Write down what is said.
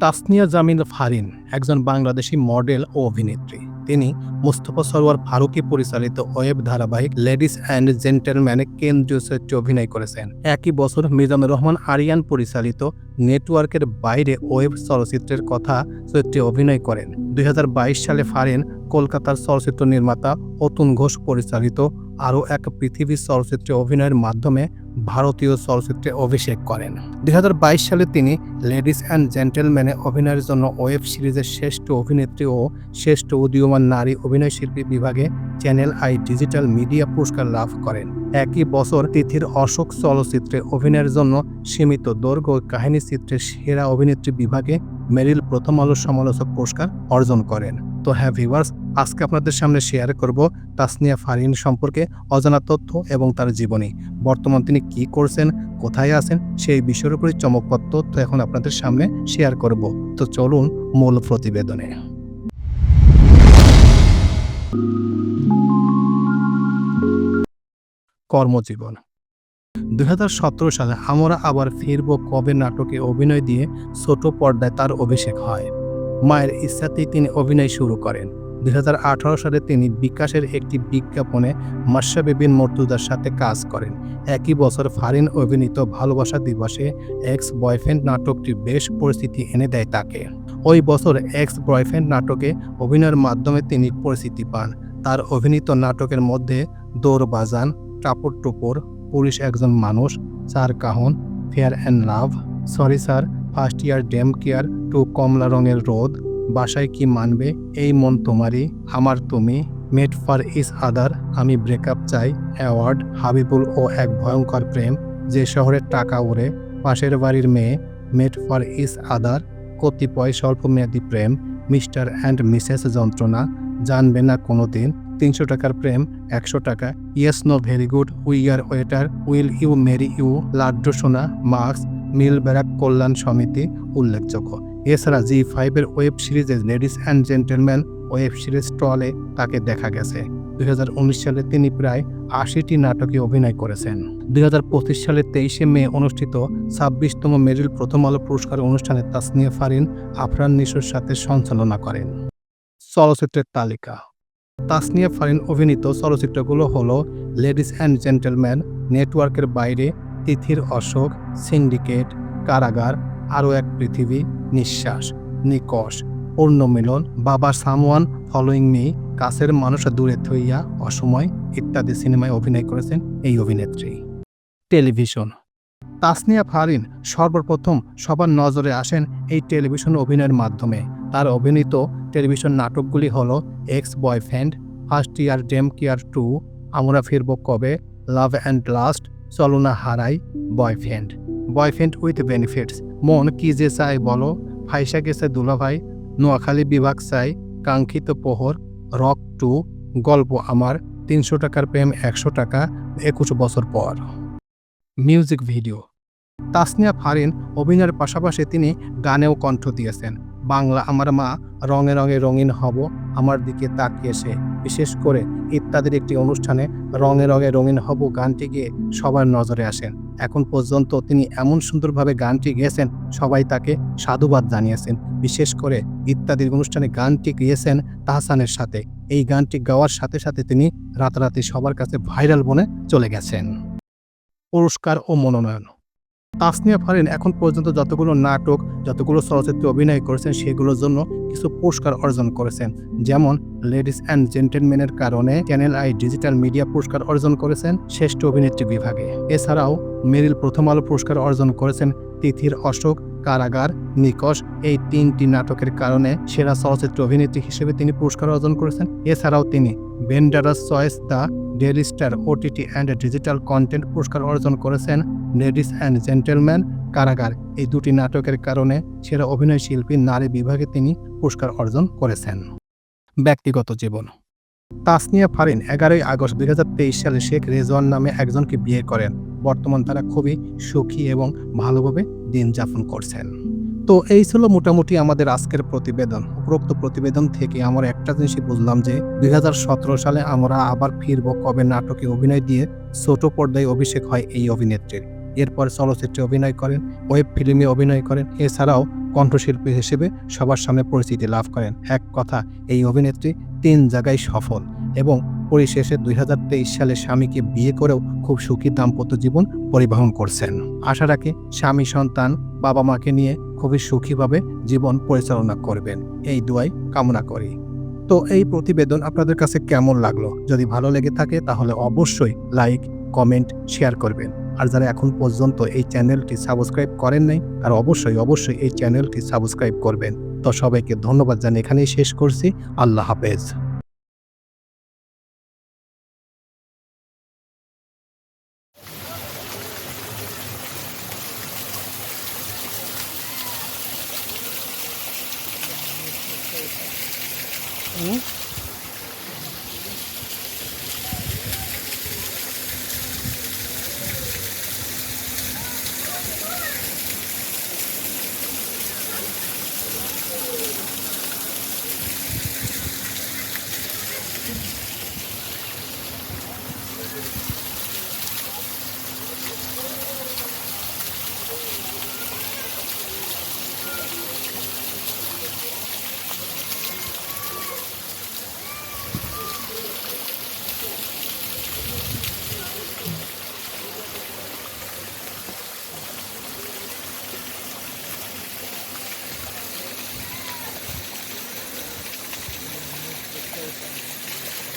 তাসনিয়া জামিল ফারিন একজন বাংলাদেশী মডেল ও অভিনেত্রী। তিনি মুস্তফা সরোয়ার ফারুকী পরিচালিত ওয়েব ধারাবাহিক লেডিস অ্যান্ড জেন্টলম্যানে কেন্দ্রীয় চরিত্রে অভিনয় করেছেন। একই বছর মিজানুর রহমান আরিয়ান পরিচালিত নেটওয়ার্কের বাইরে ওয়েব চলচ্চিত্রের কথা চরিত্রে অভিনয় করেন। 2022 সালে ফারিন কলকাতার চলচ্চিত্র নির্মাতা অতুন ঘোষ পরিচালিত আরও এক পৃথিবী চলচ্চিত্রে অভিনয়ের মাধ্যমে ভারতীয় চলচ্চিত্রে অভিষেক করেন। 2022 সালে তিনি লেডিস অ্যান্ড জেন্টলম্যানে অভিনয়ের জন্য ওয়েব সিরিজের শ্রেষ্ঠ অভিনেত্রী ও শ্রেষ্ঠ উদীয়মান নারী অভিনয়শিল্পী বিভাগে চ্যানেল আই ডিজিটাল মিডিয়া পুরস্কার লাভ করেন। একই বছর তিথির অশোক চলচ্চিত্রে অভিনয়ের জন্য সীমিত দৈর্ঘ্য কাহিনী চিত্রের সেরা অভিনেত্রী বিভাগে মেরিল প্রথম আলো সমালোচক পুরস্কার অর্জন করেন। তো হ্যাঁ ভিউয়ার্স, আজকে আপনাদের সামনে শেয়ার করব তাসনিয়া ফারিন সম্পর্কে অজানা তথ্য এবং তার জীবনী। বর্তমান তিনি কি করছেন, কোথায় আছেন, সেই বিষয়ের উপরে চমকপ্রদ তথ্য এখন আপনাদের সামনে শেয়ার করব। তো চলুন মূল প্রতিবেদনে। কর্মজীবন। 2017 সালে আমরা আবার ফিরব কবে নাটকে অভিনয় দিয়ে ছোট পর্দায় তার অভিষেক হয়। মায়ের ইচ্ছাতেই তিনি অভিনয় শুরু করেন। 2018 সালে তিনি বিকাশের একটি বিজ্ঞাপনে মাশরাফি বিন মর্তুজার সাথে কাজ করেন। একই বছর ফারিন অভিনীত ভালোবাসা দিবসে এক্স বয়ফ্রেন্ড নাটকটি বেশ পরিচিতি এনে দেয় তাকে। ওই বছর এক্স বয়ফ্রেন্ড নাটকে অভিনয়ের মাধ্যমে তিনি পরিচিতি পান। তার অভিনীত নাটকের মধ্যে দৌড়বাজান, টাপড় টুপড়, পুলিশ একজন মানুষ, চার কাহন, fair and love, sorry sir, first year Dame care, টু কমলা রঙের রোদ, বাসায় কি মানবে, এই মন তোমারই, আমার তুমি, মেড ফর ইচ আদার, আমি ব্রেকআপ চাই, অ্যাওয়ার্ড, হাবিবুল ও এক ভয়ঙ্কর প্রেম, যে শহরের টাকা উড়ে, পাশের বাড়ির মেয়ে, মেড ফর ইচ আদার, কতিপয় স্বল্পমেয়াদী প্রেম, মিস্টার অ্যান্ড মিসেস যন্ত্রণা, জানবে না কোনো দিন, 300 টাকার প্রেম, 100 টাকা, yes no very good, we are waiter, will you marry you, লাড্ডু সোনা, মার্কস, মিল ব্যারাক কল্যাণ সমিতি উল্লেখযোগ্য। এছাড়া জি5-এর ওয়েব সিরিজে ladies and gentleman web series টলে তাকে দেখা গেছে। 2019 সালে তিনি প্রায় 80টি নাটকে অভিনয় করেছেন। 2025 সালে 23শে মে অনুষ্ঠিত 26তম মেরিল প্রথম আলো পুরস্কার অনুষ্ঠানে তাসনিয়া ফারিন আফরান নিশোর সাথে সঞ্চালনা করেন। চলচ্চিত্রের তালিকা। তাসনিয়া ফারিন অভিনীত চলচ্চিত্রগুলো হলো লেডিস অ্যান্ড জেন্টলম্যান, নেটওয়ার্কের বাইরে, তিথির অশোক, সিন্ডিকেট, কারাগার, আরও এক পৃথিবী, নিঃশ্বাস, নিকষ, পূর্ণমিলন, বাবা সামওয়ান ফলোয়িং মি, কাছের মানুষ দূরে থইয়া, অসময় ইত্যাদি সিনেমায় অভিনয় করেছেন এই অভিনেত্রী। টেলিভিশন। তাসনিয়া ফারিন সর্বপ্রথম সবার নজরে আসেন এই টেলিভিশন অভিনয়ের মাধ্যমে। তার অভিনীত টেলিভিশন নাটকগুলি হল ex boyfriend, first year Dame care 2, আমরা ফিরব কবে, লাভ অ্যান্ড লাস্ট, চলো না হারাই, বয়ফ্রেন্ড, বয়ফ্রেন্ড উইথ বেনিফিটস, মন কি যে চাই বলো, ফাইসা গেছে দুলাভাই, নোয়াখালী বিভাগ চাই, কাঙ্ক্ষিত প্রহর, রক 2, গল্প আমার, 300 টাকার প্রেম 100 টাকা, 21 বছর পর। Music video. তাসনিয়া ফারিন অভিনয়ের পাশাপাশি তিনি গানেও কণ্ঠ দিয়েছেন। বাংলা আমার মা, রঙে রঙে রঙিন হব, আমার দিকে তাকিয়ে সে, বিশেষ করে ইত্যাদির একটি অনুষ্ঠানে রঙে রঙে রঙিন হব গানটি গেয়ে সবার নজরে আসেন। এখন পর্যন্ত তিনি এমন সুন্দরভাবে গানটি গেয়েছেন, সবাই তাকে সাধুবাদ জানিয়েছেন। বিশেষ করে ইত্যাদির অনুষ্ঠানে গানটি গেয়েছেন তাহসানের সাথে। এই গানটি গাওয়ার সাথে সাথে তিনি রাতারাতি সবার কাছে ভাইরাল বনে চলে গেছেন। পুরস্কার ও মনোনয়ন। তাসনিয়া ফারিন এখন পর্যন্ত যতগুলো নাটক, যতগুলো চলচ্চিত্রে অভিনয় করেছেন সেগুলোর জন্য কিছু পুরস্কার অর্জন করেছেন। যেমন লেডিস অ্যান্ড জেন্টলম্যানের কারণে চ্যানেল আই ডিজিটাল মিডিয়া পুরস্কার অর্জন করেছেন শ্রেষ্ঠ অভিনেত্রী বিভাগে। এছাড়াও মেরিল প্রথম আলো পুরস্কার অর্জন করেছেন তিথির অশোক, কারাগার, নিকষ, এই 3টি নাটকের কারণে সেরা চলচ্চিত্র অভিনেত্রী হিসেবে তিনি পুরস্কার অর্জন করেছেন। এছাড়াও তিনি ভেন্ডারাস choice, the Daily Star OTT and digital content পুরস্কার অর্জন করেছেন। লেডিস অ্যান্ড জেন্টলম্যান, কারাগার, এই 2টি নাটকের কারণে সেরা অভিনয় শিল্পী নারী বিভাগে তিনি পুরস্কার অর্জন করেছেন। ব্যক্তিগত জীবন। তাসনিয়া ফারিন 11ই আগস্ট 2023 সালে শেখ রেজওয়ান নামে একজনকে বিয়ে করেন। বর্তমান তারা খুবই সুখী এবং ভালোভাবে দিন যাপন করছেন। তো এই ছিল মোটামুটি আমাদের আজকের প্রতিবেদন। উপরোক্ত প্রতিবেদন থেকে আমরা একটা জিনিসই বুঝলাম যে 2017 সালে আমরা আবার ফিরব কবে নাটকে অভিনয় দিয়ে ছোট পর্দায় অভিষেক হয় এই অভিনেত্রীর। এরপর চলচ্চিত্রে অভিনয় করেন, ওয়েব ফিল্মে অভিনয় করেন, এছাড়াও কণ্ঠশিল্পী হিসেবে সবার সামনে পরিচিতি লাভ করেন। এক কথা, এই অভিনেত্রী ৩ জায়গায় সফল এবং পরিশেষে ২০২৩ সালে স্বামীকে বিয়ে করেও খুব সুখী দাম্পত্য জীবন পরিবহন করছেন। আশা রাখি স্বামী, সন্তান, বাবা মাকে নিয়ে খুবই সুখীভাবে জীবন পরিচালনা করবেন, এই দোয়াই কামনা করি। তো এই প্রতিবেদন আপনাদের কাছে কেমন লাগলো? যদি ভালো লেগে থাকে তাহলে অবশ্যই লাইক, কমেন্ট, শেয়ার করবেন। আর যারা এখন পর্যন্ত এই চ্যানেলটি সাবস্ক্রাইব করেন নাই, আর অবশ্যই এই চ্যানেলটি সাবস্ক্রাইব করবেন। তো সবাইকে ধন্যবাদ জানিয়ে এখানেই শেষ করছি। আল্লাহ হাফেজ। হুম।